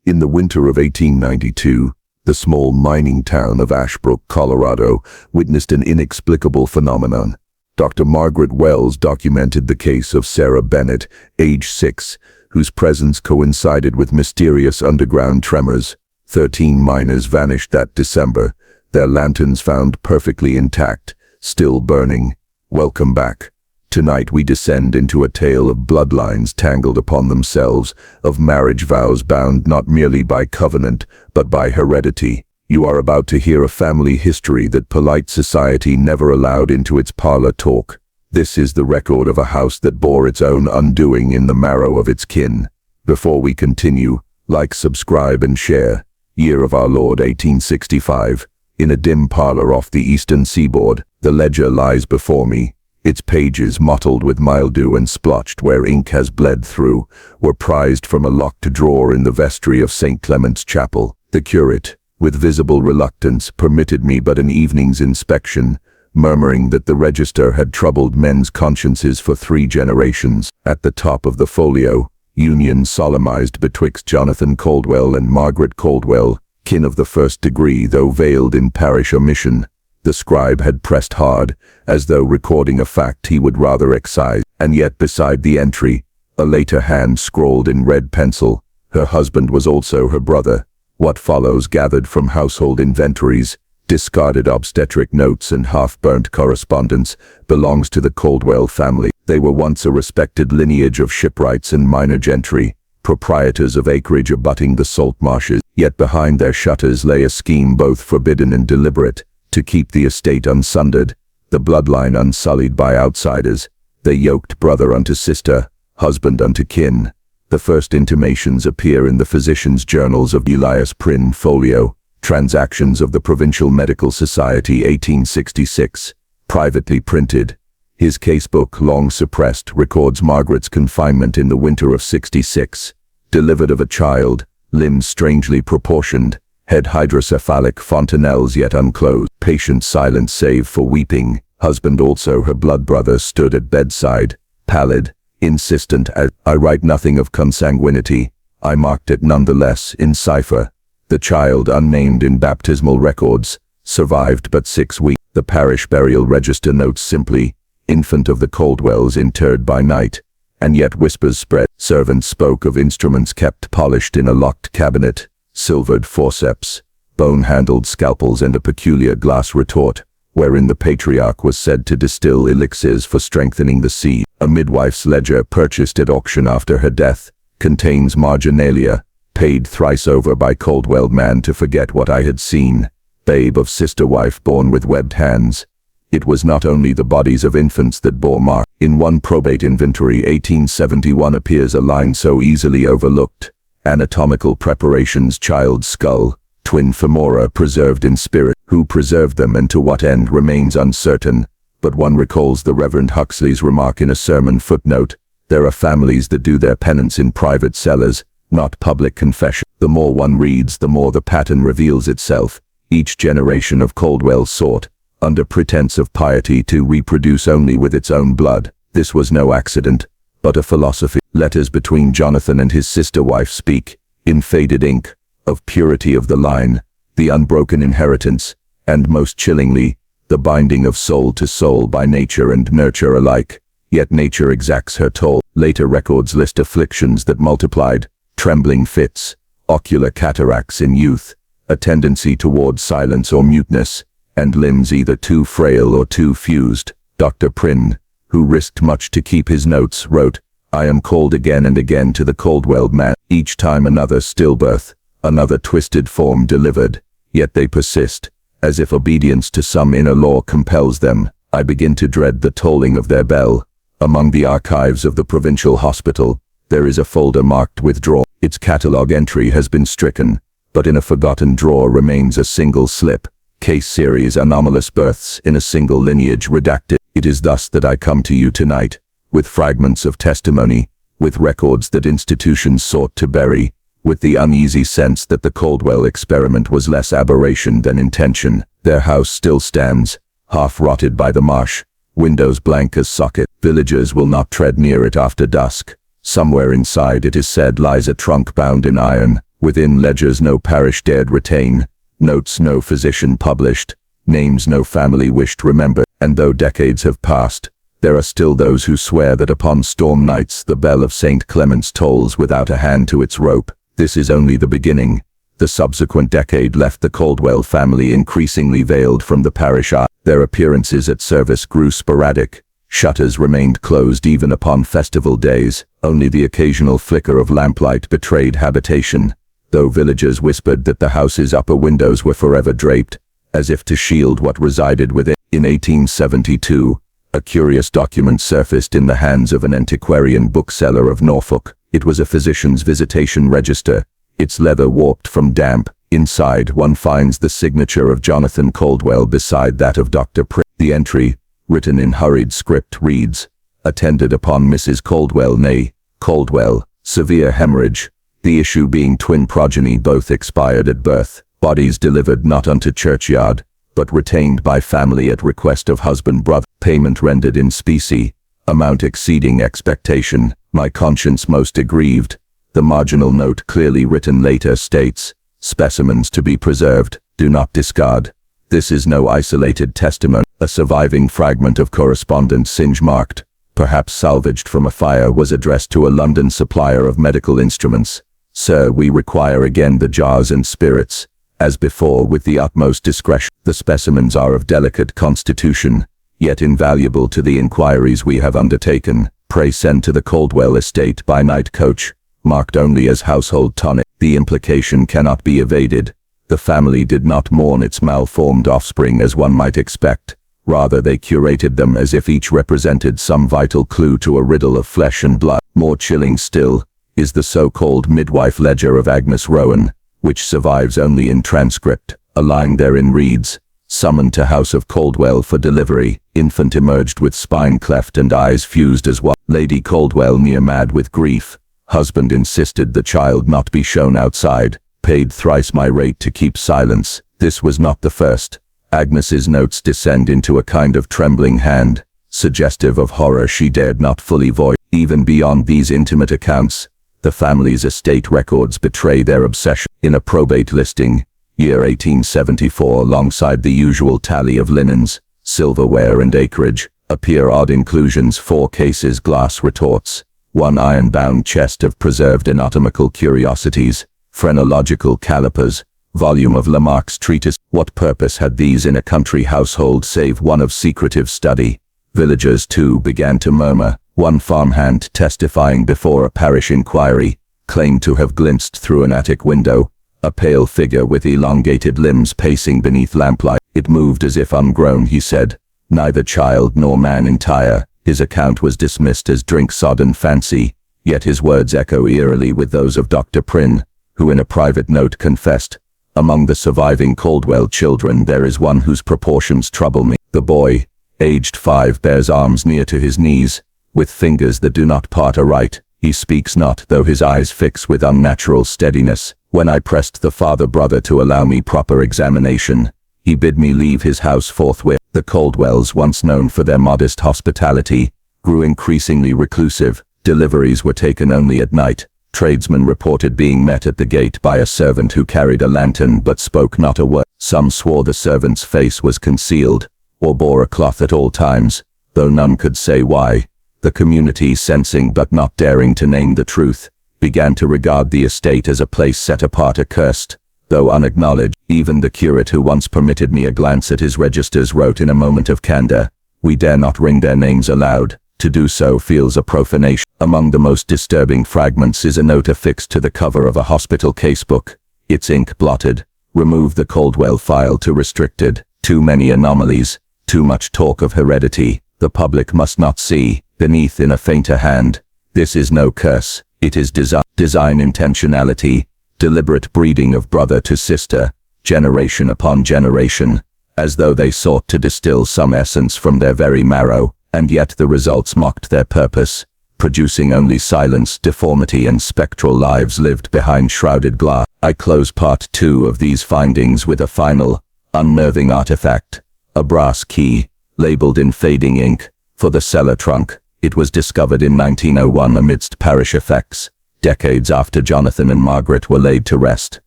In the winter of 1892, the small mining town of Ashbrook, Colorado, witnessed an inexplicable phenomenon. Dr. Margaret Wells documented the case of Sarah Bennett, age 6, whose presence coincided with mysterious underground tremors. 13 miners vanished that December, their lanterns found perfectly intact, still burning. Welcome back. Tonight we descend into a tale of bloodlines tangled upon themselves, of marriage vows bound not merely by covenant, but by heredity. You are about to hear a family history that polite society never allowed into its parlor talk. This is the record of a house that bore its own undoing in the marrow of its kin. Before we continue, like, subscribe and share. Year of our Lord 1865. In a dim parlor off the eastern seaboard, the ledger lies before me. Its pages, mottled with mildew and splotched where ink has bled through, were prized from a locked drawer in the vestry of St. Clement's Chapel. The curate, with visible reluctance, permitted me but an evening's inspection, murmuring that the register had troubled men's consciences for 3 generations. At the top of the folio, union solemnized betwixt Jonathan Caldwell and Margaret Caldwell, kin of the first degree though veiled in parish omission. The scribe had pressed hard, as though recording a fact he would rather excise, and yet beside the entry, a later hand scrawled in red pencil, her husband was also her brother. What follows, gathered from household inventories, discarded obstetric notes and half-burnt correspondence, belongs to the Caldwell family. They were once a respected lineage of shipwrights and minor gentry, proprietors of acreage abutting the salt marshes, yet behind their shutters lay a scheme both forbidden and deliberate, to keep the estate unsundered, the bloodline unsullied by outsiders, they yoked brother unto sister, husband unto kin. The first intimations appear in the physician's journals of Elias Prynne Folio, Transactions of the Provincial Medical Society 1866, privately printed. His casebook, long suppressed, records Margaret's confinement in the winter of '66, delivered of a child, limbs strangely proportioned, head hydrocephalic, fontanelles yet unclosed, patient silent save for weeping. Husband also her blood brother stood at bedside, pallid, insistent. I write nothing of consanguinity, I marked it nonetheless in cipher. The child, unnamed in baptismal records, survived but 6 weeks. The parish burial register notes simply, infant of the Caldwells interred by night, and yet whispers spread. Servants spoke of instruments kept polished in a locked cabinet, silvered forceps, bone-handled scalpels and a peculiar glass retort, wherein the patriarch was said to distill elixirs for strengthening the seed. A midwife's ledger purchased at auction after her death contains marginalia, paid thrice over by Caldwell man to forget what I had seen, babe of sister wife born with webbed hands. It was not only the bodies of infants that bore mark. In one probate inventory 1871 appears a line so easily overlooked. Anatomical preparations, child's skull, twin femora preserved in spirit. Who preserved them and to what end remains uncertain, but one recalls the Reverend Huxley's remark in a sermon footnote, there are families that do their penance in private cellars, not public confession. The more one reads, the more the pattern reveals itself. Each generation of Caldwell sought, under pretense of piety, to reproduce only with its own blood. This was no accident, but a philosophy. Letters between Jonathan and his sister wife speak, in faded ink, of purity of the line, the unbroken inheritance, and most chillingly, the binding of soul to soul by nature and nurture alike. Yet nature exacts her toll. Later records list afflictions that multiplied, trembling fits, ocular cataracts in youth, a tendency toward silence or muteness, and limbs either too frail or too fused. Dr. Prynne, who risked much to keep his notes, wrote, I am called again and again to the Caldwell man, each time another stillbirth, another twisted form delivered, yet they persist, as if obedience to some inner law compels them. I begin to dread the tolling of their bell. Among the archives of the provincial hospital, there is a folder marked withdraw. Its catalogue entry has been stricken, but in a forgotten drawer remains a single slip, case series anomalous births in a single lineage redacted. It is thus that I come to you tonight, with fragments of testimony, with records that institutions sought to bury, with the uneasy sense that the Caldwell experiment was less aberration than intention. Their house still stands, half-rotted by the marsh, windows blank as socket. Villagers will not tread near it after dusk. Somewhere inside, it is said, lies a trunk bound in iron, Within ledgers no parish dared retain, notes no physician published, names no family wished remembered, and though decades have passed, there are still those who swear that upon storm nights the bell of St. Clement's tolls without a hand to its rope. This is only the beginning. The subsequent decade left the Caldwell family increasingly veiled from the parish eye. Their appearances at service grew sporadic. Shutters remained closed even upon festival days. Only the occasional flicker of lamplight betrayed habitation, though villagers whispered that the house's upper windows were forever draped, as if to shield what resided within. In 1872, a curious document surfaced in the hands of an antiquarian bookseller of Norfolk. It was a physician's visitation register, its leather warped from damp. Inside, one finds the signature of Jonathan Caldwell beside that of Dr. Prince. The entry, written in hurried script, reads, "Attended upon Mrs. Caldwell née Caldwell, severe hemorrhage, the issue being twin progeny, both expired at birth, bodies delivered not unto churchyard, but retained by family at request of husband brother, payment rendered in specie, amount exceeding expectation, my conscience most aggrieved." The marginal note, clearly written later, states, "Specimens to be preserved, do not discard." This is no isolated testimony. A surviving fragment of correspondence, singe-marked, perhaps salvaged from a fire, was addressed to a London supplier of medical instruments. "Sir, we require again the jars and spirits, as before, with the utmost discretion. The specimens are of delicate constitution, yet invaluable to the inquiries we have undertaken. Pray send to the Caldwell estate by night coach, marked only as household tonic." The implication cannot be evaded. The family did not mourn its malformed offspring as one might expect. Rather, they curated them as if each represented some vital clue to a riddle of flesh and blood. More chilling still is the so-called midwife ledger of Agnes Rowan, which survives only in transcript. A line therein reads, "Summoned to house of Caldwell for delivery, infant emerged with spine cleft and eyes fused as one. Lady Caldwell near mad with grief. Husband insisted the child not be shown outside. Paid thrice my rate to keep silence." This was not the first. Agnes's notes descend into a kind of trembling hand, suggestive of horror she dared not fully voice. Even beyond these intimate accounts, the family's estate records betray their obsession. In a probate listing, year 1874, alongside the usual tally of linens, silverware and acreage, appear odd inclusions: 4 cases, glass retorts, 1 iron-bound chest of preserved anatomical curiosities, phrenological calipers, volume of Lamarck's treatise. What purpose had these in a country household save one of secretive study? Villagers too began to murmur. One farmhand, testifying before a parish inquiry, claimed to have glimpsed through an attic window a pale figure with elongated limbs pacing beneath lamplight. "It moved as if ungrown," he said, "neither child nor man entire." His account was dismissed as drink-sodden fancy, yet his words echo eerily with those of Dr. Prynne, who in a private note confessed, "Among the surviving Caldwell children there is one whose proportions trouble me. The boy, aged 5, bears arms near to his knees, with fingers that do not part aright. He speaks not, though his eyes fix with unnatural steadiness. When I pressed the father-brother to allow me proper examination, he bid me leave his house forthwith." The Caldwells, once known for their modest hospitality, grew increasingly reclusive. Deliveries were taken only at night. Tradesmen reported being met at the gate by a servant who carried a lantern but spoke not a word. Some swore the servant's face was concealed, or bore a cloth at all times, though none could say why. The community, sensing but not daring to name the truth, began to regard the estate as a place set apart, accursed, though unacknowledged. Even the curate who once permitted me a glance at his registers wrote in a moment of candor, "We dare not ring their names aloud. To do so feels a profanation." Among the most disturbing fragments is a note affixed to the cover of a hospital casebook, its ink blotted. "Remove the Caldwell file to restricted. Too many anomalies. Too much talk of heredity. The public must not see." Beneath, in a fainter hand, "This is no curse. It is design intentionality, deliberate breeding of brother to sister, generation upon generation," as though they sought to distill some essence from their very marrow, and yet the results mocked their purpose, producing only silence, deformity, and spectral lives lived behind shrouded glass. I close part 2 of these findings with a final, unnerving artifact, a brass key, labeled in fading ink, for the cellar trunk. It was discovered in 1901 amidst parish effects, decades after Jonathan and Margaret were laid to rest.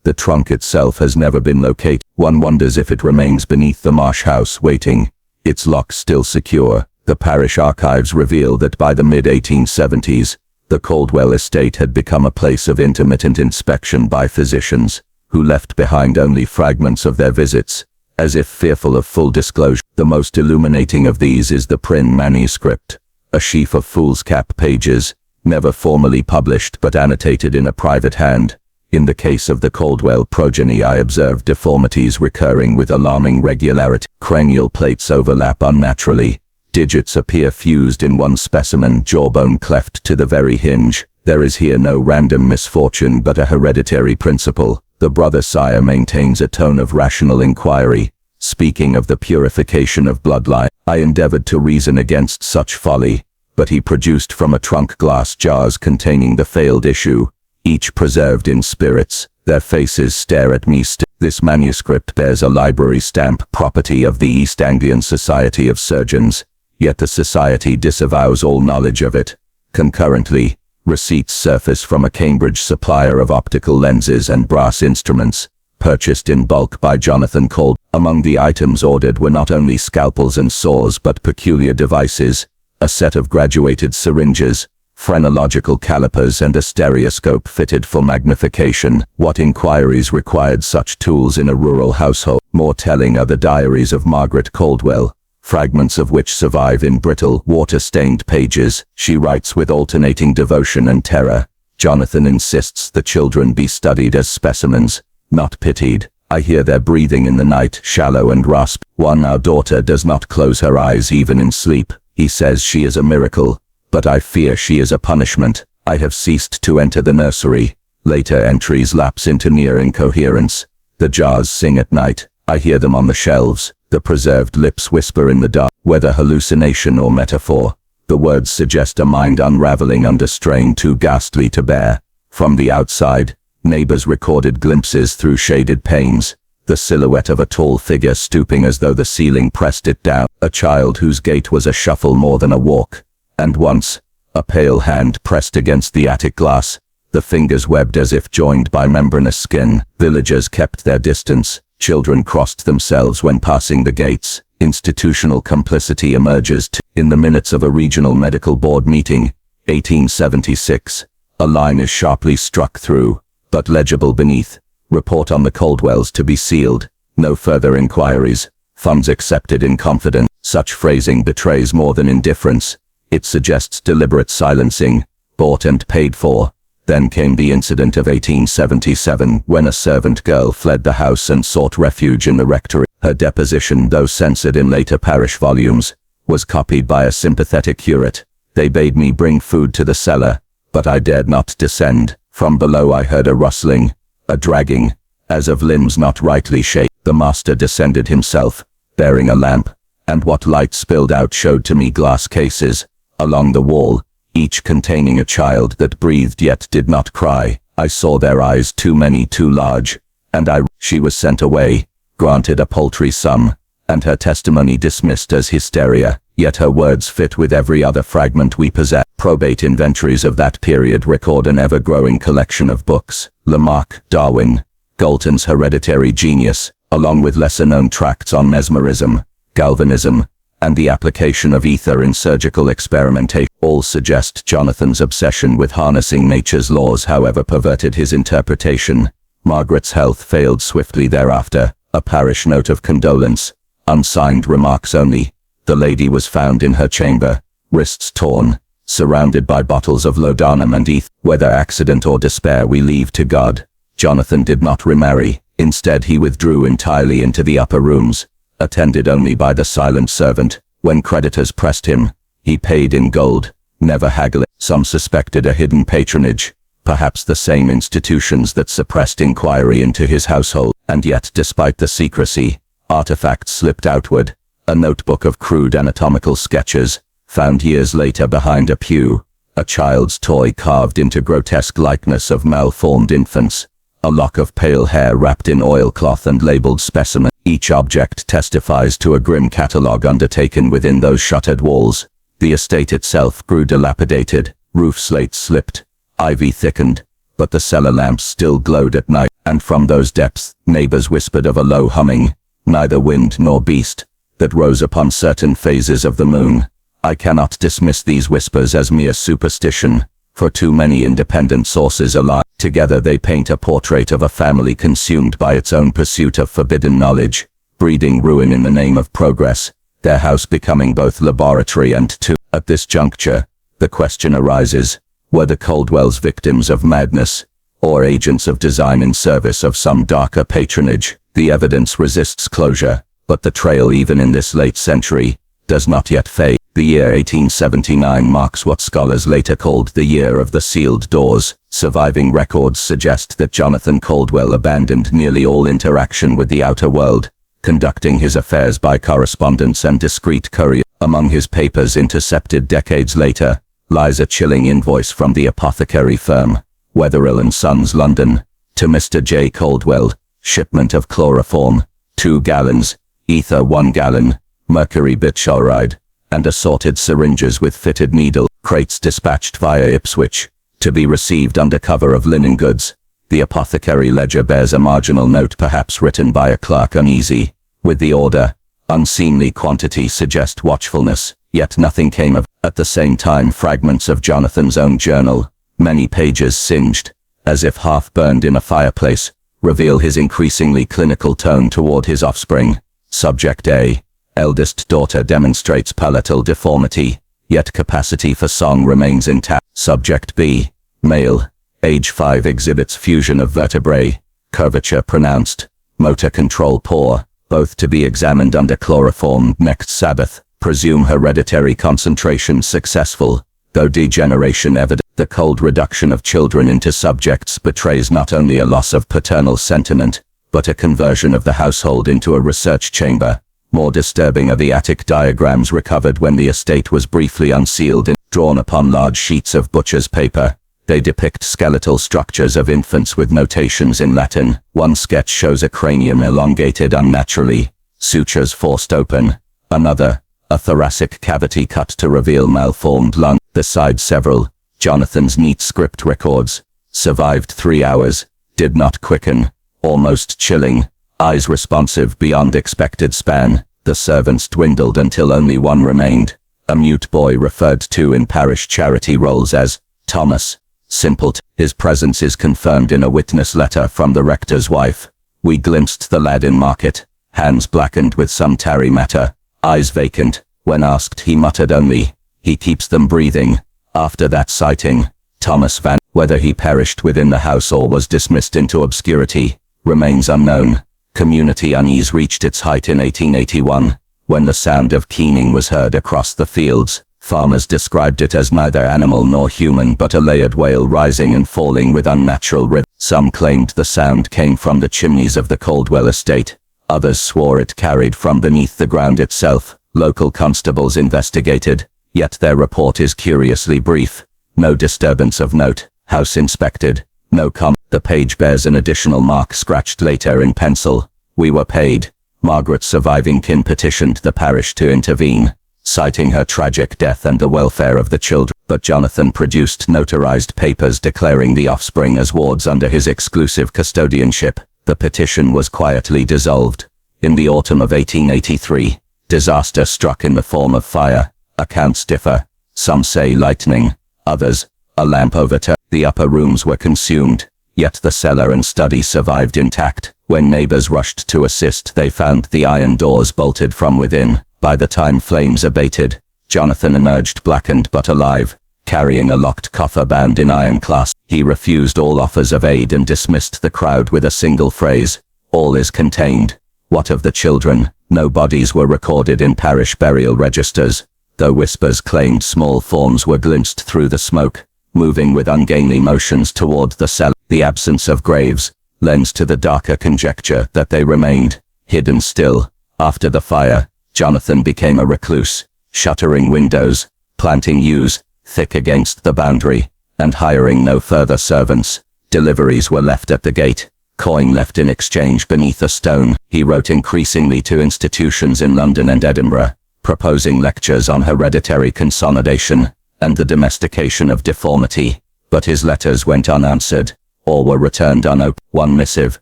The trunk itself has never been located. One wonders if it remains beneath the marsh house waiting, its lock still secure. The parish archives reveal that by the mid-1870s, the Caldwell estate had become a place of intermittent inspection by physicians, who left behind only fragments of their visits, as if fearful of full disclosure. The most illuminating of these is the Prynne manuscript, a sheaf of foolscap pages, never formally published but annotated in a private hand. In the case of the Caldwell progeny, I observed deformities recurring with alarming regularity. Cranial plates overlap unnaturally. Digits appear fused in one specimen, jawbone cleft to the very hinge. There is here no random misfortune but a hereditary principle. The brother-sire maintains a tone of rational inquiry. Speaking of the purification of bloodline, I endeavored to reason against such folly, but he produced from a trunk glass jars containing the failed issue, each preserved in spirits. Their faces stare at me still. This manuscript bears a library stamp, property of the East Anglian Society of Surgeons, yet the society disavows all knowledge of it. Concurrently, receipts surface from a Cambridge supplier of optical lenses and brass instruments, purchased in bulk by Jonathan Caldwell. Among the items ordered were not only scalpels and saws but peculiar devices, a set of graduated syringes, phrenological calipers and a stereoscope fitted for magnification. What inquiries required such tools in a rural household? More telling are the diaries of Margaret Caldwell, fragments of which survive in brittle, water-stained pages. She writes with alternating devotion and terror. Jonathan insists the children be studied as specimens, not pitied. I hear their breathing in the night, shallow and raspy. Our daughter does not close her eyes even in sleep. He says she is a miracle, but I fear she is a punishment. I have ceased to enter the nursery. Later entries lapse into near incoherence. The jars sing at night. I hear them on the shelves. The preserved lips whisper in the dark. Whether hallucination or metaphor, the words suggest a mind unraveling under strain too ghastly to bear. From the outside, neighbors recorded glimpses through shaded panes. The silhouette of a tall figure stooping as though the ceiling pressed it down. A child whose gait was a shuffle more than a walk. And once, a pale hand pressed against the attic glass, the fingers webbed as if joined by membranous skin. Villagers kept their distance. Children crossed themselves when passing the gates. Institutional complicity emerges in the minutes of a regional medical board meeting, 1876. A line is sharply struck through, but legible beneath. Report on the Caldwells to be sealed. No further inquiries. Funds accepted in confidence. Such phrasing betrays more than indifference. It suggests deliberate silencing, bought and paid for. Then came the incident of 1877, when a servant girl fled the house and sought refuge in the rectory. Her deposition, though censored in later parish volumes, was copied by a sympathetic curate. They bade me bring food to the cellar, but I dared not descend. From below I heard a rustling, a dragging, as of limbs not rightly shaped. The master descended himself, bearing a lamp, and what light spilled out showed to me glass cases, along the wall, each containing a child that breathed yet did not cry. I saw their eyes, too many, too large, and she was sent away, granted a paltry sum, and her testimony dismissed as hysteria, yet her words fit with every other fragment we possess. Probate inventories of that period record an ever-growing collection of books. Lamarck, Darwin, Galton's Hereditary Genius, along with lesser-known tracts on mesmerism, galvanism, and the application of ether in surgical experimentation, all suggest Jonathan's obsession with harnessing nature's laws, however, perverted his interpretation. Margaret's health failed swiftly thereafter. A parish note of condolence, unsigned remarks only. The lady was found in her chamber, wrists torn, surrounded by bottles of laudanum and ether. Whether accident or despair we leave to God. Jonathan did not remarry. Instead, he withdrew entirely into the upper rooms, attended only by the silent servant. When creditors pressed him, he paid in gold, never haggling. Some suspected a hidden patronage, perhaps the same institutions that suppressed inquiry into his household. And yet, despite the secrecy, artifacts slipped outward. A notebook of crude anatomical sketches, found years later behind a pew. A child's toy carved into grotesque likeness of malformed infants. A lock of pale hair wrapped in oilcloth and labeled specimen. Each object testifies to a grim catalogue undertaken within those shuttered walls. The estate itself grew dilapidated. Roof slates slipped. ivy thickened, but the cellar lamps still glowed at night, and from those depths, neighbors whispered of a low humming, neither wind nor beast, that rose upon certain phases of the moon. I cannot dismiss these whispers as mere superstition, for too many independent sources align. Together they paint a portrait of a family consumed by its own pursuit of forbidden knowledge, breeding ruin in the name of progress, their house becoming both laboratory and tomb. At this juncture, the question arises, were the Caldwells victims of madness, or agents of design in service of some darker patronage? The evidence resists closure, but the trail even in this late century does not yet fade. The year 1879 marks what scholars later called the year of the sealed doors. Surviving records suggest that Jonathan Caldwell abandoned nearly all interaction with the outer world, conducting his affairs by correspondence and discreet courier. Among his papers intercepted decades later lies a chilling invoice from the apothecary firm, Wetherill & Sons, London, to Mr. J. Caldwell, shipment of chloroform, 2 gallons, ether 1 gallon, mercury bichoride, and assorted syringes with fitted needle, crates dispatched via Ipswich, to be received under cover of linen goods. The apothecary ledger bears a marginal note, perhaps written by a clerk uneasy with the order. Unseemly quantity suggest watchfulness, yet nothing came of. At the same time, fragments of Jonathan's own journal, many pages singed, as if half burned in a fireplace, reveal his increasingly clinical tone toward his offspring. Subject A. Eldest daughter demonstrates palatal deformity, yet capacity for song remains intact. Subject B. Male. Age 5 exhibits fusion of vertebrae, curvature pronounced, motor control poor, both to be examined under chloroform next Sabbath. Presume hereditary concentration successful, though degeneration evident. The cold reduction of children into subjects betrays not only a loss of paternal sentiment, but a conversion of the household into a research chamber. More disturbing are the attic diagrams recovered when the estate was briefly unsealed and drawn upon large sheets of butcher's paper. They depict skeletal structures of infants with notations in Latin. One sketch shows a cranium elongated unnaturally, sutures forced open. Another, a thoracic cavity cut to reveal malformed lung. Besides several, Jonathan's neat script records, survived 3 hours, did not quicken, almost chilling, eyes responsive beyond expected span. The servants dwindled until only one remained, a mute boy referred to in parish charity rolls as Thomas. Simple. His presence is confirmed in a witness letter from the rector's wife. We glimpsed the lad in market, hands blackened with some tarry matter, eyes vacant. When asked, he muttered only, "He keeps them breathing." After that sighting, Thomas Van, whether he perished within the house or was dismissed into obscurity, remains unknown. Community unease reached its height in 1881, when the sound of keening was heard across the fields. Farmers described it as neither animal nor human, but a layered wail rising and falling with unnatural rhythm. Some claimed the sound came from the chimneys of the Caldwell estate. Others swore it carried from beneath the ground itself. Local constables investigated, yet their report is curiously brief. No disturbance of note. House inspected. No comment. The page bears an additional mark scratched later in pencil. We were paid. Margaret's surviving kin petitioned the parish to intervene, citing her tragic death and the welfare of the children. But Jonathan produced notarized papers declaring the offspring as wards under his exclusive custodianship. The petition was quietly dissolved. In the autumn of 1883, disaster struck in the form of fire. Accounts differ. Some say lightning, others, a lamp overturned. The upper rooms were consumed, yet the cellar and study survived intact. When neighbors rushed to assist, they found the iron doors bolted from within. By the time flames abated, Jonathan emerged blackened but alive, carrying a locked coffer bound in iron clasp. He refused all offers of aid and dismissed the crowd with a single phrase, "All is contained." What of the children? No bodies were recorded in parish burial registers, though whispers claimed small forms were glimpsed through the smoke, moving with ungainly motions toward the cellar. The absence of graves lends to the darker conjecture that they remained hidden still. After the fire, Jonathan became a recluse, shuttering windows, planting yews thick against the boundary, and hiring no further servants. Deliveries were left at the gate, coin left in exchange beneath a stone. He wrote increasingly to institutions in London and Edinburgh, proposing lectures on hereditary consolidation and the domestication of deformity. but his letters went unanswered, or were returned unopened. One missive,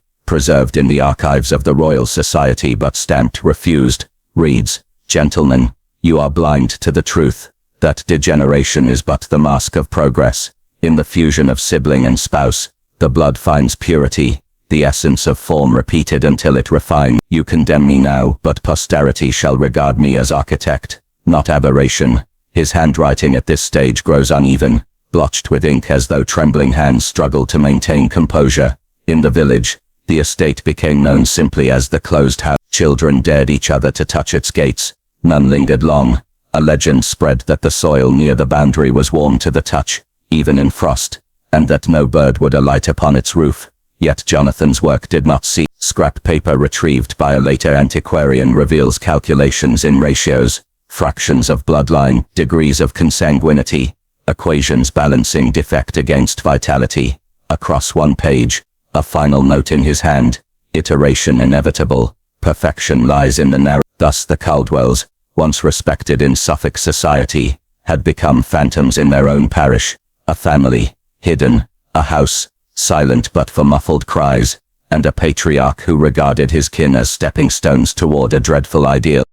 preserved in the archives of the Royal Society but stamped refused, reads, "Gentlemen, you are blind to the truth, that degeneration is but the mask of progress. In the fusion of sibling and spouse, the blood finds purity, the essence of form repeated until it refines. You condemn me now, but posterity shall regard me as architect, not aberration." His handwriting at this stage grows uneven, blotched with ink as though trembling hands struggle to maintain composure. In the village, the estate became known simply as the closed house. Children dared each other to touch its gates. None lingered long. A legend spread that the soil near the boundary was warm to the touch, even in frost, and that no bird would alight upon its roof. Yet Jonathan's work did not cease. Scrap paper retrieved by a later antiquarian reveals calculations in ratios, fractions of bloodline, degrees of consanguinity, equations balancing defect against vitality. Across one page, a final note in his hand: iteration inevitable, perfection lies in the narrow. Thus the Caldwells, once respected in Suffolk society, had become phantoms in their own parish, a family, hidden, a house, silent but for muffled cries, and a patriarch who regarded his kin as stepping stones toward a dreadful ideal.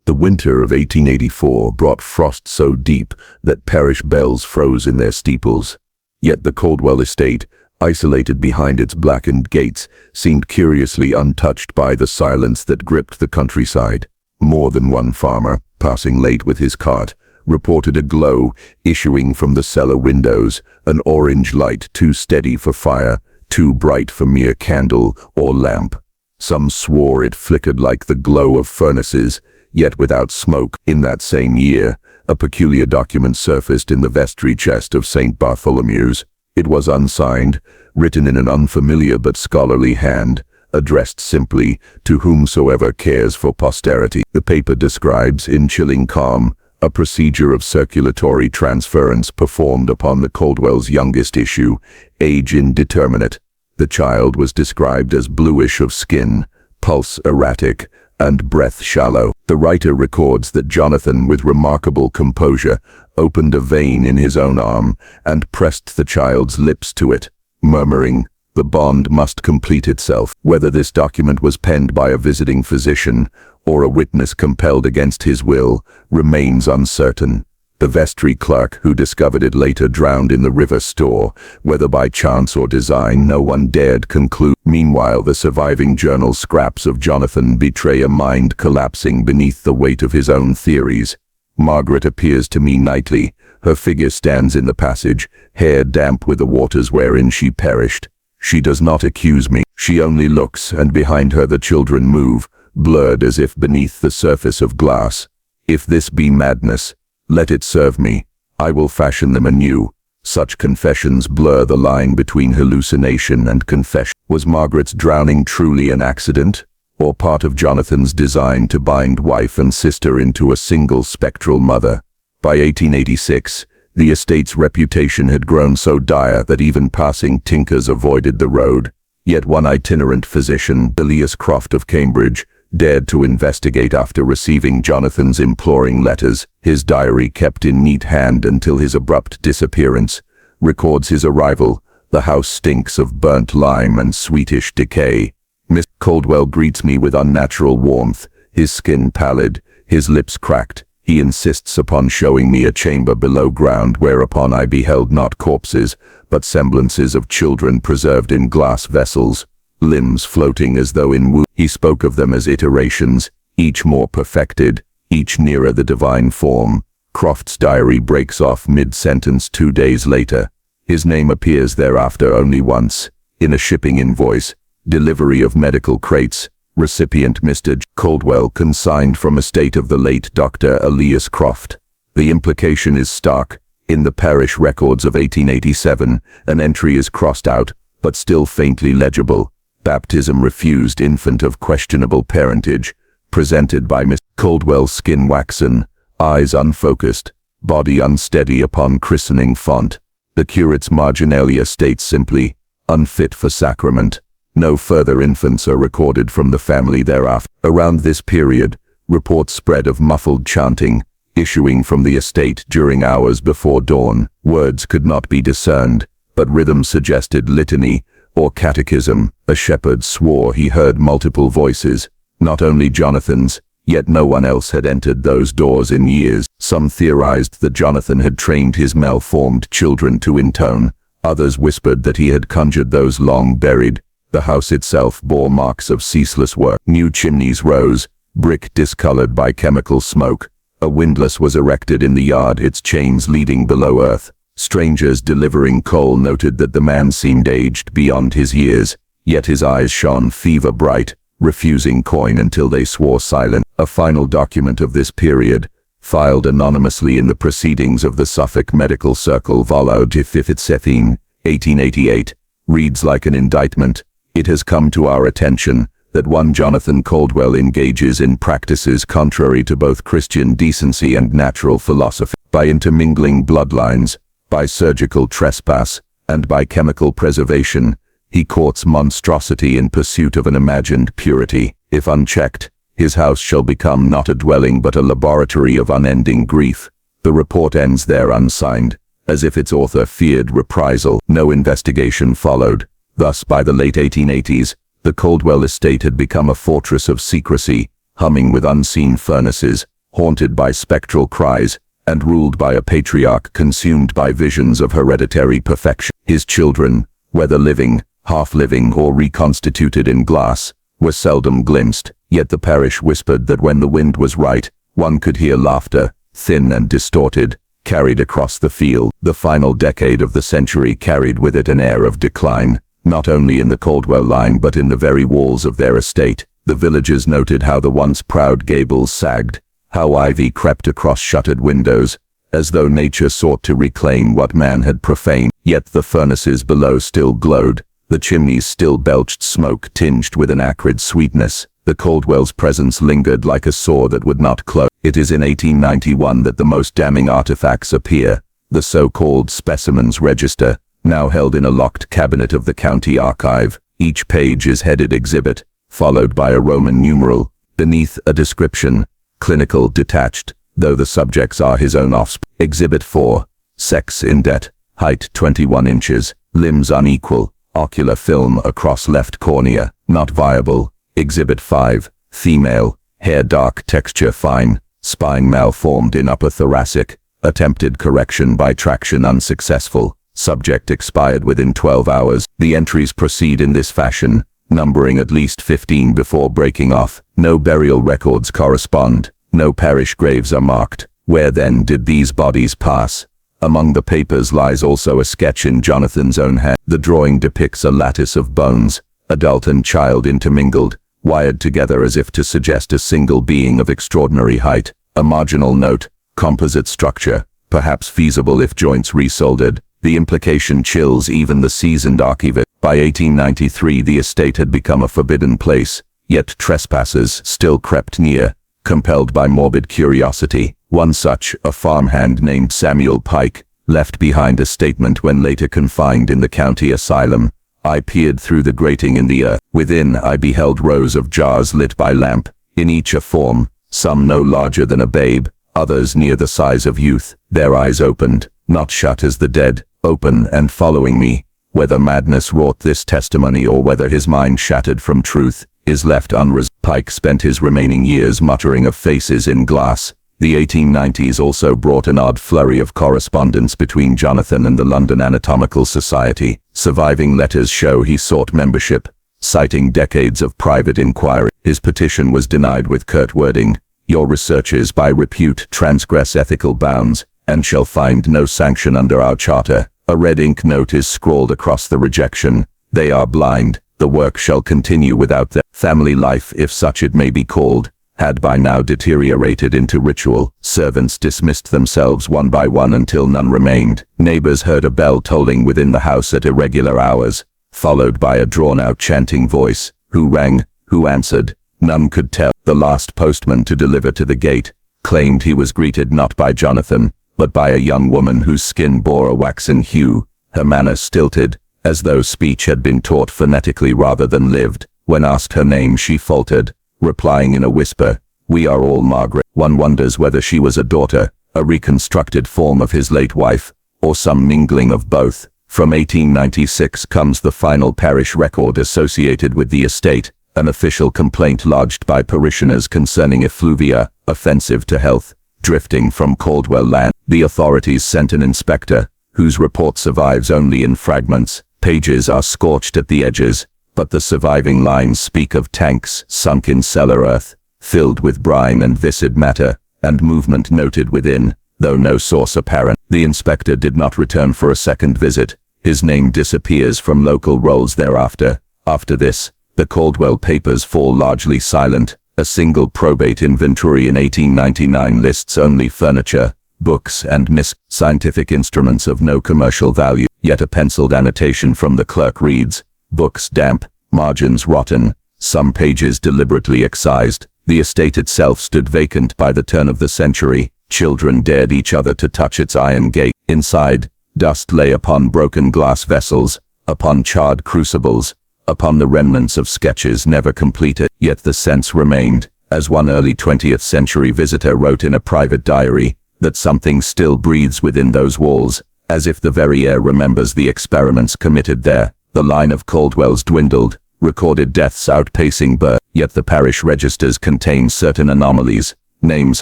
The winter of 1884 brought frost so deep that parish bells froze in their steeples. Yet the Caldwell estate, isolated behind its blackened gates, seemed curiously untouched by the silence that gripped the countryside. More than one farmer, passing late with his cart, reported a glow issuing from the cellar windows, an orange light too steady for fire, too bright for mere candle or lamp. Some swore it flickered like the glow of furnaces, yet without smoke. In that same year, a peculiar document surfaced in the vestry chest of St. Bartholomew's. It was unsigned, written in an unfamiliar but scholarly hand, addressed simply, "To whomsoever cares for posterity." The paper describes, in chilling calm, a procedure of circulatory transference performed upon the Caldwell's youngest issue, age indeterminate. The child was described as bluish of skin, pulse erratic, and breath shallow. The writer records that Jonathan, with remarkable composure, opened a vein in his own arm and pressed the child's lips to it, murmuring, "The bond must complete itself." Whether this document was penned by a visiting physician or a witness compelled against his will remains uncertain. The vestry clerk who discovered it later drowned in the river Stour. Whether by chance or design, no one dared conclude. Meanwhile, the surviving journal scraps of Jonathan betray a mind collapsing beneath the weight of his own theories. Margaret appears to me nightly. Her figure stands in the passage, hair damp with the waters wherein she perished. She does not accuse me. She only looks, and behind her the children move, blurred as if beneath the surface of glass. If this be madness, let it serve me. I will fashion them anew. Such confessions blur the line between hallucination and confession. Was Margaret's drowning truly an accident, or part of Jonathan's design to bind wife and sister into a single spectral mother? By 1886, the estate's reputation had grown so dire that even passing tinkers avoided the road. Yet one itinerant physician, Elias Croft of Cambridge, dared to investigate after receiving Jonathan's imploring letters. His diary, kept in neat hand until his abrupt disappearance, records his arrival. The house stinks of burnt lime and sweetish decay. Mr. Caldwell greets me with unnatural warmth, his skin pallid, his lips cracked. He insists upon showing me a chamber below ground, whereupon I beheld not corpses, but semblances of children preserved in glass vessels, limbs floating as though in womb. He spoke of them as iterations, each more perfected, each nearer the divine form. Croft's diary breaks off mid-sentence 2 days later. His name appears thereafter only once, in a shipping invoice, delivery of medical crates, recipient Mr. Caldwell, consigned from estate of the late Dr. Elias Croft. The implication is stark. In the parish records of 1887, an entry is crossed out, but still faintly legible. Baptism refused, infant of questionable parentage, presented by Mr. Caldwell, skin waxen, eyes unfocused, body unsteady upon christening font. The curate's marginalia states simply, unfit for sacrament. No further infants are recorded from the family thereafter. Around this period, reports spread of muffled chanting, issuing from the estate during hours before dawn. Words could not be discerned, but rhythm suggested litany or catechism. A shepherd swore he heard multiple voices, not only Jonathan's, yet no one else had entered those doors in years. Some theorized that Jonathan had trained his malformed children to intone. Others whispered that he had conjured those long buried. The house itself bore marks of ceaseless work. New chimneys rose, brick discolored by chemical smoke. A windlass was erected in the yard, its chains leading below earth. Strangers delivering coal noted that the man seemed aged beyond his years, yet his eyes shone fever-bright, refusing coin until they swore silence. A final document of this period, filed anonymously in the proceedings of the Suffolk Medical Circle Aloud 5th 1888, reads like an indictment. It has come to our attention that one Jonathan Caldwell engages in practices contrary to both Christian decency and natural philosophy, by intermingling bloodlines, by surgical trespass, and by chemical preservation. He courts monstrosity in pursuit of an imagined purity. If unchecked, his house shall become not a dwelling but a laboratory of unending grief. The report ends there unsigned, as if its author feared reprisal. No investigation followed. Thus, by the late 1880s, the Caldwell estate had become a fortress of secrecy, humming with unseen furnaces, haunted by spectral cries, and ruled by a patriarch consumed by visions of hereditary perfection. His children, whether living, half-living, or reconstituted in glass, were seldom glimpsed, yet the parish whispered that when the wind was right, one could hear laughter, thin and distorted, carried across the field. The final decade of the century carried with it an air of decline, not only in the Caldwell line but in the very walls of their estate. The villagers noted how the once proud gables sagged, how ivy crept across shuttered windows, as though nature sought to reclaim what man had profaned. Yet the furnaces below still glowed, the chimneys still belched smoke tinged with an acrid sweetness. The Caldwell's presence lingered like a sore that would not close. It is in 1891 that the most damning artifacts appear, the so-called specimens register, now held in a locked cabinet of the county archive. Each page is headed Exhibit, followed by a Roman numeral, beneath a description, clinical detached, though the subjects are his own offspring. Exhibit 4, sex indent, height 21 inches, limbs unequal, ocular film across left cornea, not viable. Exhibit 5, female, hair dark, texture fine, spine malformed in upper thoracic, attempted correction by traction unsuccessful, subject expired within 12 hours. The entries proceed in this fashion, numbering at least 15 before breaking off. No burial records correspond, no parish graves are marked. Where then did these bodies pass? Among the papers lies also a sketch in Jonathan's own hand. The drawing depicts a lattice of bones, adult and child intermingled, wired together as if to suggest a single being of extraordinary height. A marginal note, composite structure, perhaps feasible if joints resoldered. The implication chills even the seasoned archivist. By 1893 the estate had become a forbidden place, yet trespassers still crept near, compelled by morbid curiosity. One such, a farmhand named Samuel Pike, left behind a statement when later confined in the county asylum. I peered through the grating in the earth. Within I beheld rows of jars lit by lamp, in each a form, some no larger than a babe, others near the size of youth. Their eyes opened, not shut as the dead, open and following me. Whether madness wrought this testimony or whether his mind shattered from truth, is left unresolved. Pike spent his remaining years muttering of faces in glass. The 1890s also brought an odd flurry of correspondence between Jonathan and the London Anatomical Society. Surviving letters show he sought membership, citing decades of private inquiry. His petition was denied with curt wording, "Your researches by repute transgress ethical bounds, and shall find no sanction under our charter." A red ink note is scrawled across the rejection, "They are blind, the work shall continue without them." Family life, if such it may be called, had by now deteriorated into ritual. Servants dismissed themselves one by one until none remained. Neighbors heard a bell tolling within the house at irregular hours, followed by a drawn-out chanting voice. Who rang? Who answered? None could tell. The last postman to deliver to the gate claimed he was greeted not by Jonathan, but by a young woman whose skin bore a waxen hue, her manner stilted, as though speech had been taught phonetically rather than lived. When asked her name she faltered, replying in a whisper, We are all Margaret. One wonders whether she was a daughter, a reconstructed form of his late wife, or some mingling of both. From 1896 comes the final parish record associated with the estate, an official complaint lodged by parishioners concerning effluvia, offensive to health, drifting from Caldwell land. The authorities sent an inspector, whose report survives only in fragments. Pages are scorched at the edges, but the surviving lines speak of tanks sunk in cellar earth, filled with brine and viscid matter, and movement noted within, though no source apparent. The inspector did not return for a second visit. His name disappears from local rolls thereafter. After this, the Caldwell papers fall largely silent. A single probate inventory in 1899 lists only furniture, books and scientific instruments of no commercial value. Yet a penciled annotation from the clerk reads, "Books damp, margins rotten, some pages deliberately excised." The estate itself stood vacant by the turn of the century. Children dared each other to touch its iron gate. Inside, dust lay upon broken glass vessels, upon charred crucibles, upon the remnants of sketches never completed. Yet the sense remained, as one early 20th century visitor wrote in a private diary, that something still breathes within those walls, as if the very air remembers the experiments committed there. The line of Caldwells dwindled, recorded deaths outpacing birth, yet the parish registers contain certain anomalies, names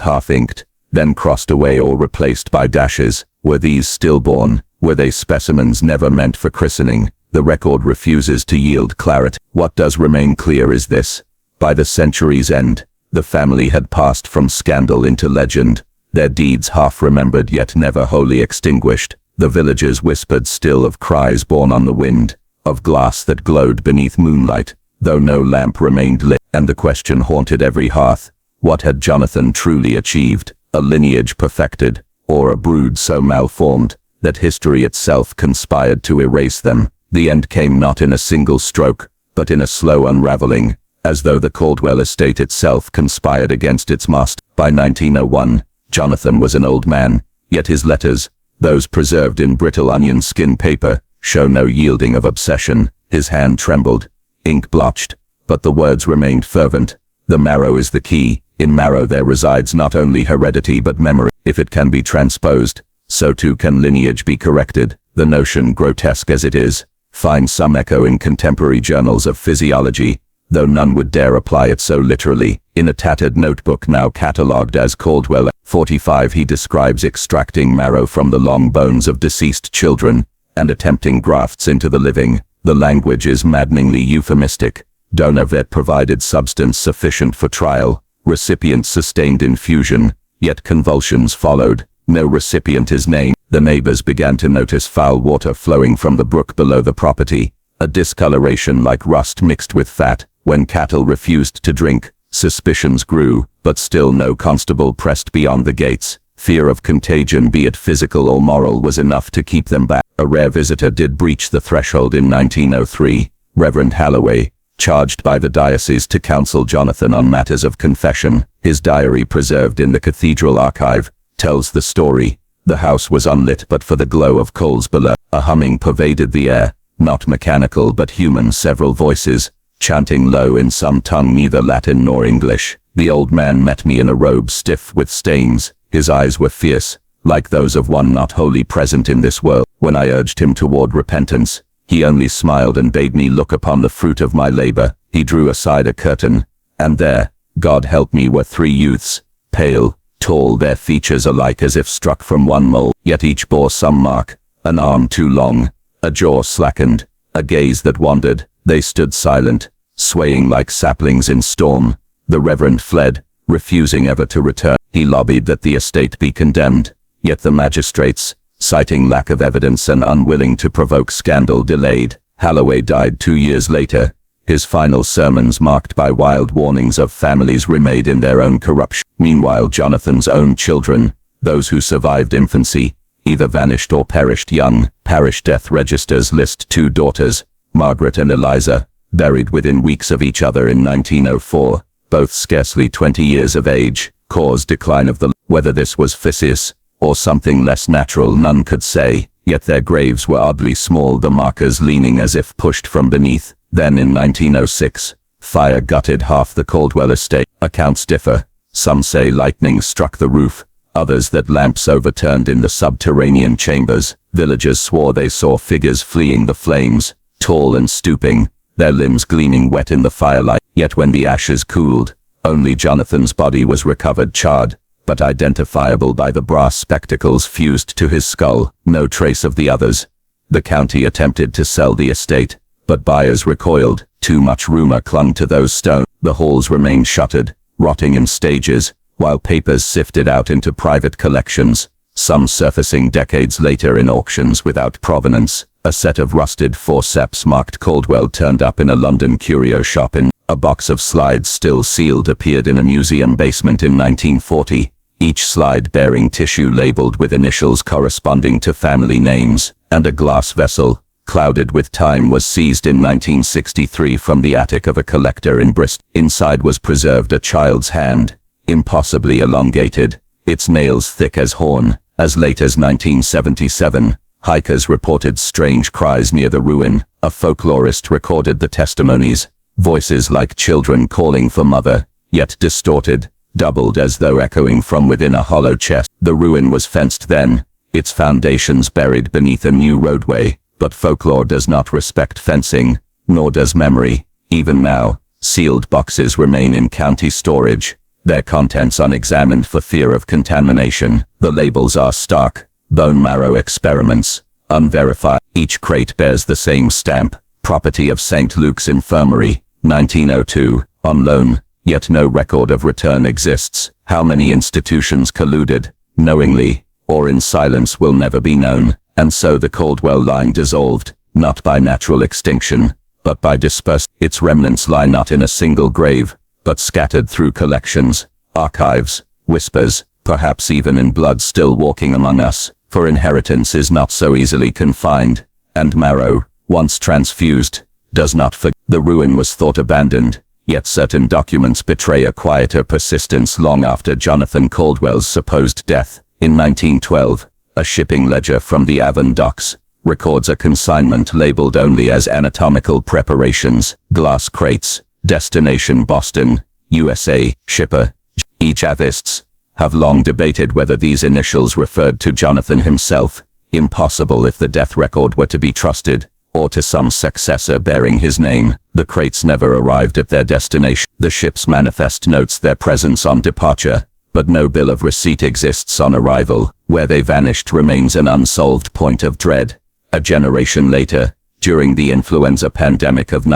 half-inked, then crossed away or replaced by dashes. Were these stillborn? Were they specimens never meant for christening? The record refuses to yield clarity. What does remain clear is this: by the century's end, the family had passed from scandal into legend, their deeds half-remembered yet never wholly extinguished. The villagers whispered still of cries borne on the wind, of glass that glowed beneath moonlight, though no lamp remained lit, and the question haunted every hearth: what had Jonathan truly achieved? A lineage perfected, or a brood so malformed that history itself conspired to erase them? The end came not in a single stroke, but in a slow unraveling, as though the Caldwell estate itself conspired against its master. By 1901, Jonathan was an old man, yet his letters, those preserved in brittle onion skin paper, show no yielding of obsession. His hand trembled, ink blotched, but the words remained fervent. The marrow is the key. In marrow there resides not only heredity but memory. If it can be transposed, so too can lineage be corrected. The notion, grotesque as it is, finds some echo in contemporary journals of physiology, though none would dare apply it so literally. In a tattered notebook now catalogued as Caldwell 45, he describes extracting marrow from the long bones of deceased children, and attempting grafts into the living. The language is maddeningly euphemistic. Donor vet provided substance sufficient for trial. Recipient sustained infusion, yet convulsions followed. No recipient is named. The neighbors began to notice foul water flowing from the brook below the property, a discoloration like rust mixed with fat. When cattle refused to drink, suspicions grew, but still no constable pressed beyond the gates. Fear of contagion, be it physical or moral, was enough to keep them back. A rare visitor did breach the threshold in 1903, Reverend Halloway, charged by the diocese to counsel Jonathan on matters of confession. His diary, preserved in the cathedral archive, tells the story. The house was unlit but for the glow of coals below. A humming pervaded the air, not mechanical but human, several voices, chanting low in some tongue neither Latin nor English. The old man met me in a robe stiff with stains. His eyes were fierce, like those of one not wholly present in this world. When I urged him toward repentance, he only smiled and bade me look upon the fruit of my labor. He drew aside a curtain, and there, God help me, were three youths, pale, tall, their features alike as if struck from one mold, yet each bore some mark: an arm too long, a jaw slackened, a gaze that wandered. They stood silent, swaying like saplings in storm. The Reverend fled, refusing ever to return. He lobbied that the estate be condemned, yet the magistrates, citing lack of evidence and unwilling to provoke scandal, delayed. Halloway died 2 years later, his final sermons marked by wild warnings of families remade in their own corruption. Meanwhile, Jonathan's own children, those who survived infancy, either vanished or perished young. Parish death registers list 2 daughters, Margaret and Eliza, buried within weeks of each other in 1904, both scarcely 20 years of age. Cause: decline of the. Whether this was phthisis, or something less natural, none could say, yet their graves were oddly small, the markers leaning as if pushed from beneath. Then in 1906, fire gutted half the Caldwell estate. Accounts differ. Some say lightning struck the roof, others that lamps overturned in the subterranean chambers. Villagers swore they saw figures fleeing the flames, tall and stooping, their limbs gleaming wet in the firelight. Yet when the ashes cooled, only Jonathan's body was recovered charred, but identifiable by the brass spectacles fused to his skull. No trace of the others. The county attempted to sell the estate, but buyers recoiled. Too much rumor clung to those stones. The halls remained shuttered, rotting in stages, while papers sifted out into private collections, some surfacing decades later in auctions without provenance. A set of rusted forceps marked Caldwell turned up in a London curio shop. A box of slides still sealed appeared in a museum basement in 1940, each slide bearing tissue labeled with initials corresponding to family names, and a glass vessel, clouded with time, was seized in 1963 from the attic of a collector in Bristol. Inside was preserved a child's hand, impossibly elongated, its nails thick as horn. As late as 1977, hikers reported strange cries near the ruin. A folklorist recorded the testimonies, voices like children calling for mother, yet distorted, doubled as though echoing from within a hollow chest. The ruin was fenced then, its foundations buried beneath a new roadway, but folklore does not respect fencing, nor does memory. Even now, sealed boxes remain in county storage, their contents unexamined for fear of contamination. The labels are stark, bone marrow experiments, unverified. Each crate bears the same stamp, property of St. Luke's Infirmary, 1902, on loan, yet no record of return exists. How many institutions colluded, knowingly, or in silence, will never be known. And so the Caldwell line dissolved, not by natural extinction, but by dispersal. Its remnants lie not in a single grave, but scattered through collections, archives, whispers, perhaps even in blood still walking among us, for inheritance is not so easily confined, and marrow, once transfused, does not forget. The ruin was thought abandoned, yet certain documents betray a quieter persistence long after Jonathan Caldwell's supposed death. In 1912, a shipping ledger from the Avon docks records a consignment labeled only as anatomical preparations, glass crates, destination Boston, USA, shipper. Javists have long debated whether these initials referred to Jonathan himself, impossible if the death record were to be trusted, or to some successor bearing his name. The crates never arrived at their destination. The ship's manifest notes their presence on departure, but no bill of receipt exists on arrival. Where they vanished remains an unsolved point of dread. A generation later, during the influenza pandemic of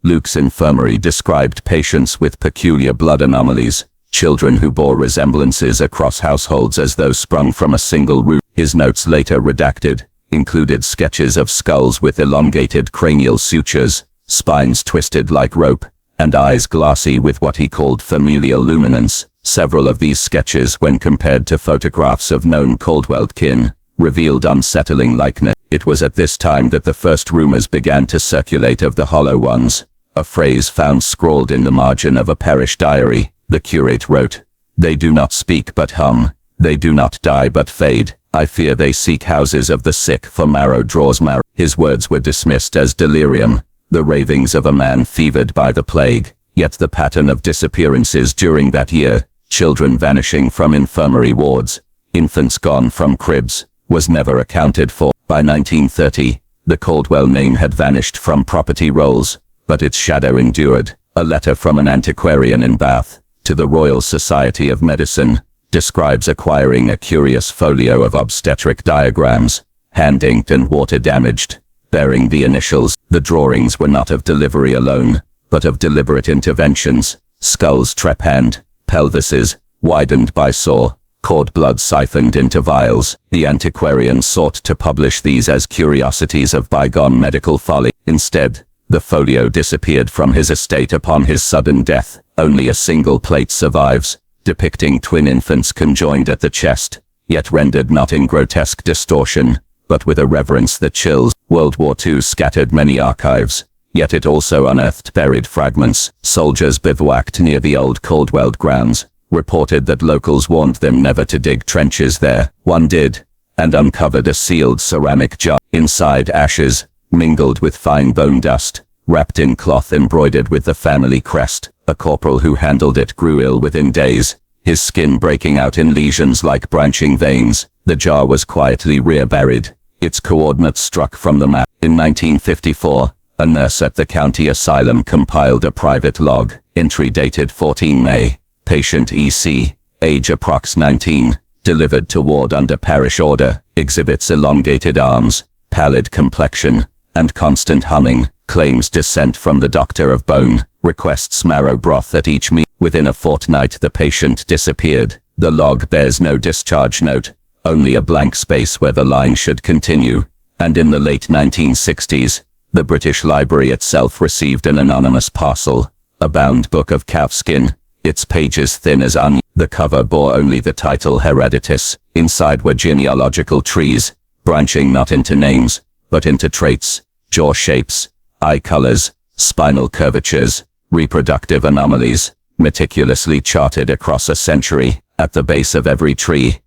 Luke's infirmary described patients with peculiar blood anomalies, children who bore resemblances across households as though sprung from a single root. His notes, later redacted, included sketches of skulls with elongated cranial sutures, spines twisted like rope, and eyes glassy with what he called familial luminance. Several of these sketches, when compared to photographs of known Caldwell kin, revealed unsettling likeness. It was at this time that the first rumors began to circulate of the hollow ones. A phrase found scrawled in the margin of a parish diary, the curate wrote, "They do not speak but hum, they do not die but fade. I fear they seek houses of the sick, for marrow draws marrow." His words were dismissed as delirium, the ravings of a man fevered by the plague. Yet the pattern of disappearances during that year, children vanishing from infirmary wards, infants gone from cribs, was never accounted for. By 1930, the Caldwell name had vanished from property rolls, but its shadow endured. A letter from an antiquarian in Bath to the Royal Society of Medicine describes acquiring a curious folio of obstetric diagrams, hand-inked and water-damaged, bearing the initials. The drawings were not of delivery alone, but of deliberate interventions: skulls trepanned, pelvises widened by saw, cord blood siphoned into vials. The antiquarian sought to publish these as curiosities of bygone medical folly. Instead, the folio disappeared from his estate upon his sudden death. Only a single plate survives, depicting twin infants conjoined at the chest, yet rendered not in grotesque distortion, but with a reverence that chills. World War II scattered many archives, yet it also unearthed buried fragments. Soldiers bivouacked near the old Caldwell grounds reported that locals warned them never to dig trenches there. One did, and uncovered a sealed ceramic jar. Inside, ashes, mingled with fine bone dust, wrapped in cloth embroidered with the family crest. A corporal who handled it grew ill within days, his skin breaking out in lesions like branching veins. The jar was quietly rear-buried, its coordinates struck from the map. In 1954, a nurse at the county asylum compiled a private log, entry dated 14 May. Patient EC, age approx 19, delivered to ward under parish order, exhibits elongated arms, pallid complexion, and constant humming, claims descent from the doctor of bone, requests marrow broth at each meal. Within a fortnight the patient disappeared. The log bears no discharge note, only a blank space where the line should continue, and in the late 1960s, the British Library itself received an anonymous parcel, a bound book of calfskin, its pages thin as onion. The cover bore only the title Hereditary. Inside were genealogical trees, branching not into names, but into traits, jaw shapes, eye colors, spinal curvatures, reproductive anomalies, meticulously charted across a century. At the base of every tree,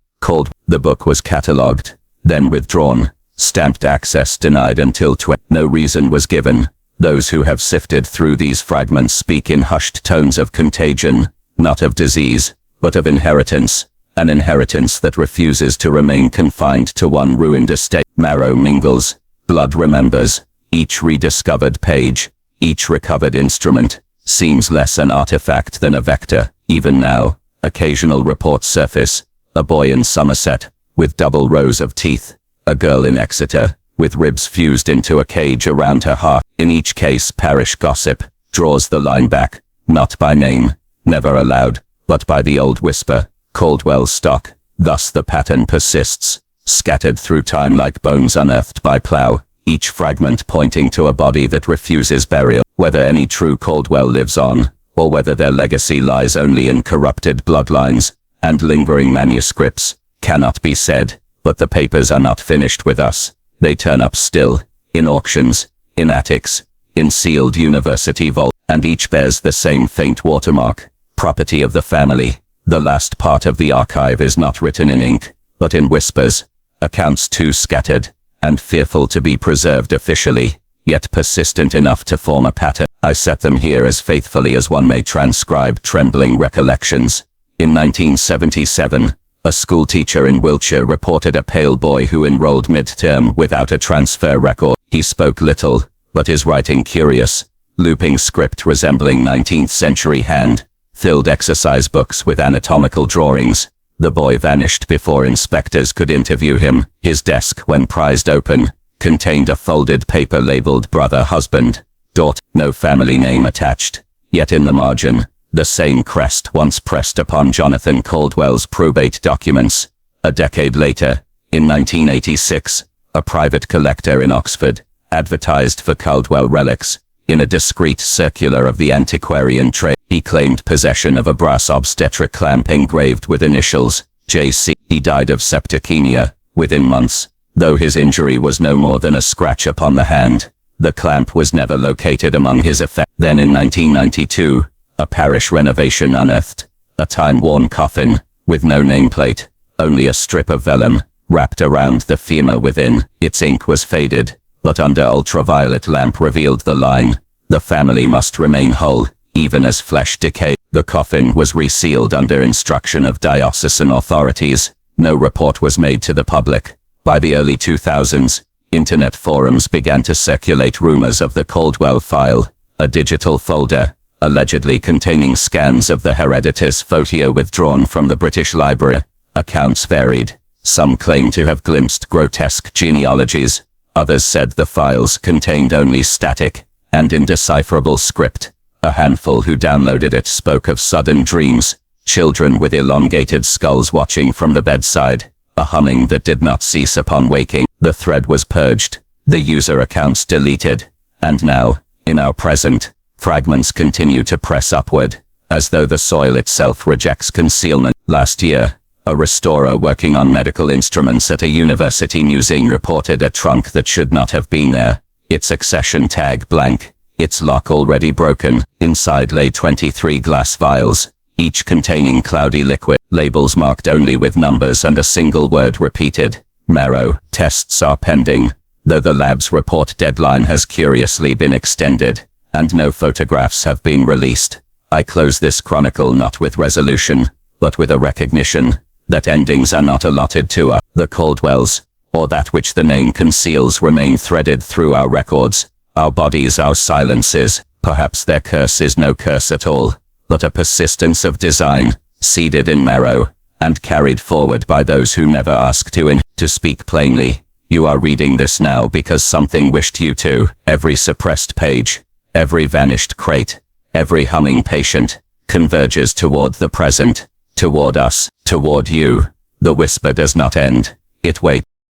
the book was catalogued, then withdrawn, stamped access denied until no reason was given. Those who have sifted through these fragments speak in hushed tones of contagion, not of disease, but of inheritance, an inheritance that refuses to remain confined to one ruined estate. Marrow mingles, blood remembers, each rediscovered page, each recovered instrument, seems less an artifact than a vector. Even now, occasional reports surface, a boy in Somerset, with double rows of teeth, a girl in Exeter, with ribs fused into a cage around her heart. In each case parish gossip draws the line back, not by name, never aloud, but by the old whisper, Caldwell stock. Thus the pattern persists, scattered through time like bones unearthed by plough, each fragment pointing to a body that refuses burial. Whether any true Caldwell lives on, or whether their legacy lies only in corrupted bloodlines and lingering manuscripts, cannot be said, but the papers are not finished with us. They turn up still, in auctions, in attics, in sealed university vaults, and each bears the same faint watermark, property of the family. The last part of the archive is not written in ink, but in whispers, accounts too scattered, and fearful to be preserved officially, yet persistent enough to form a pattern. I set them here as faithfully as one may transcribe trembling recollections. In 1977, a schoolteacher in Wiltshire reported a pale boy who enrolled mid-term without a transfer record. He spoke little, but his writing curious, looping script resembling 19th century hand, filled exercise books with anatomical drawings. The boy vanished before inspectors could interview him. His desk, when prized open, contained a folded paper labeled brother, husband, daughter, no family name attached, yet in the margin, the same crest once pressed upon Jonathan Caldwell's probate documents. A decade later, in 1986, a private collector in Oxford advertised for Caldwell relics. In a discreet circular of the antiquarian trade, he claimed possession of a brass obstetric clamp engraved with initials, J.C. He died of septicemia within months, though his injury was no more than a scratch upon the hand. The clamp was never located among his effects. Then in 1992, a parish renovation unearthed a time-worn coffin, with no nameplate, only a strip of vellum, wrapped around the femur within. Its ink was faded, but under ultraviolet lamp revealed the line, the family must remain whole, even as flesh decayed. The coffin was resealed under instruction of diocesan authorities. No report was made to the public. By the early 2000s, internet forums began to circulate rumors of the Caldwell file, a digital folder, allegedly containing scans of the Hereditary photo withdrawn from the British Library. Accounts varied. Some claimed to have glimpsed grotesque genealogies. Others said the files contained only static and indecipherable script. A handful who downloaded it spoke of sudden dreams, children with elongated skulls watching from the bedside, a humming that did not cease upon waking. The thread was purged, the user accounts deleted, and now, in our present, fragments continue to press upward, as though the soil itself rejects concealment. Last year, a restorer working on medical instruments at a university museum reported a trunk that should not have been there, its accession tag blank, its lock already broken. Inside lay 23 glass vials, each containing cloudy liquid, labels marked only with numbers and a single word repeated, marrow. Tests are pending, though the lab's report deadline has curiously been extended, and no photographs have been released. I close this chronicle not with resolution, but with a recognition that endings are not allotted to us. The Caldwells, or that which the name conceals, remain threaded through our records, our bodies, our silences. Perhaps their curse is no curse at all, but a persistence of design, seeded in marrow, and carried forward by those who never asked to. To speak plainly, you are reading this now because something wished you to. Every suppressed page, every vanished crate, every humming patient, converges toward the present, toward us, toward you. The whisper does not end. It waits.